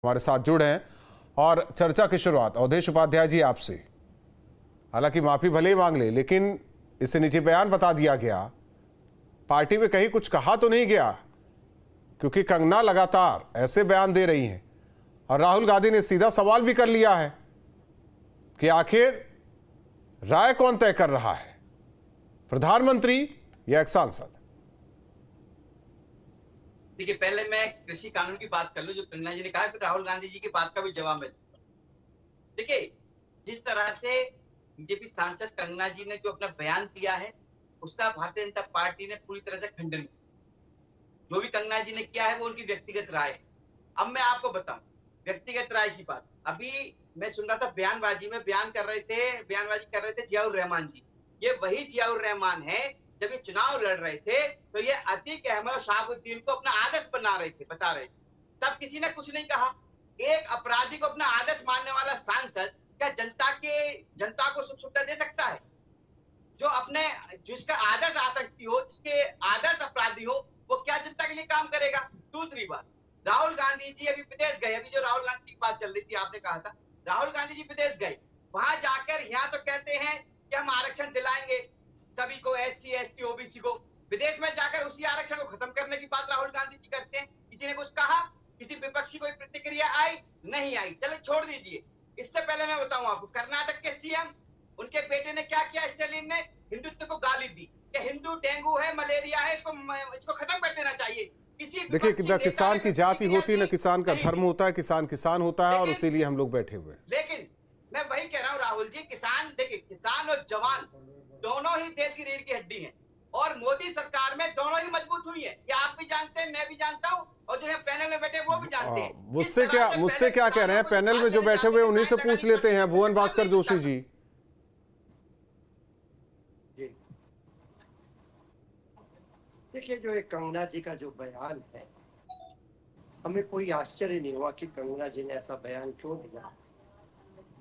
हमारे साथ जुड़े हैं और चर्चा की शुरुआत अवधेश उपाध्याय जी आपसे। हालांकि माफी भले ही मांग ले, लेकिन इससे नीचे बयान बता दिया गया, पार्टी में कहीं कुछ कहा तो नहीं गया, क्योंकि कंगना लगातार ऐसे बयान दे रही हैं और राहुल गांधी ने सीधा सवाल भी कर लिया है कि आखिर राय कौन तय कर रहा है, प्रधानमंत्री या एक सांसद। देखिए, पहले मैं कृषि कानून की बात कर लूं जो कंगना जी ने कहा, फिर राहुल गांधी जी की बात का भी जवाब मैं दूंगा। देखिए, जिस तरह से बीजेपी सांसद कंगना जी ने जो अपना बयान दिया है, उसका भारतीय जनता पार्टी ने पूरी तरह से खंडन किया। जो भी कंगना जी ने किया है वो उनकी व्यक्तिगत राय है। अब मैं आपको बताऊं व्यक्तिगत राय की बात। अभी मैं सुन रहा था बयानबाजी में बयानबाजी कर रहे थे जियाउर रहमान जी। ये वही जियाउर रहमान है, जब ये चुनाव लड़ रहे थे तो ये अतीक अहमद और शहाबुद्दीन को अपना आदर्श बता रहे थे। तब किसी ने कुछ नहीं कहा। एक अपराधी को अपना आदर्श मानने वाला सांसद क्या जनता को सुख सुविधा दे सकता है? जिसका आदर्श आतंकी हो, जिसके आदर्श अपराधी हो, वो क्या जनता के लिए काम करेगा? दूसरी बात, राहुल गांधी जी अभी विदेश गए। अभी जो राहुल गांधी की बात चल रही थी, आपने कहा था राहुल गांधी जी विदेश गए, वहां जाकर यहाँ तो कहते हैं कि हम आरक्षण दिलाएंगे सभी को, एससी एसटी ओबीसी को। विदेश में जाकर उसी आरक्षण को खत्म करने की बात राहुल गांधी जी करते हैं। किसी ने कुछ कहा? किसी विपक्षी कोई प्रतिक्रिया आई? नहीं आई। चले छोड़ दीजिए। इससे पहले मैं बताऊं आपको, कर्नाटक के सीएम, उनके बेटे ने क्या किया? स्टालिन ने हिंदुत्व को गाली दी कि हिंदू डेंगू है, मलेरिया है, इसको खत्म कर देना चाहिए। देखिए, न किसान की जाति होती है, न किसान का धर्म होता है, किसान किसान होता है, और इसीलिए हम लोग बैठे हुए हैं। लेकिन मैं वही कह रहा हूं राहुल जी, देखिए किसान और जवान दोनों ही देश की रीढ़ की हड्डी हैं, और मोदी सरकार में दोनों ही मजबूत हुई है। ये आप भी जानते हैं, मैं भी जानता हूं, और जो है पैनल में बैठे वो भी जानते हैं। मुझसे क्या कह रहे हैं? पैनल में जो बैठे हुए उन्हीं से पूछ लेते हैं। भुवन भास्कर जोशी जी। देखिए, जो एक कंगना जी का जो बयान है, हमें कोई आश्चर्य नहीं हुआ कि कंगना जी ने ऐसा बयान क्यों दिया,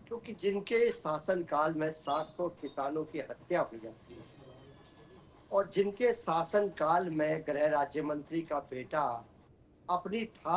क्योंकि जिनके शासनकाल में 700 किसानों की हत्या हुई जाती है, और जिनके शासनकाल में गृह राज्य मंत्री का बेटा अपनी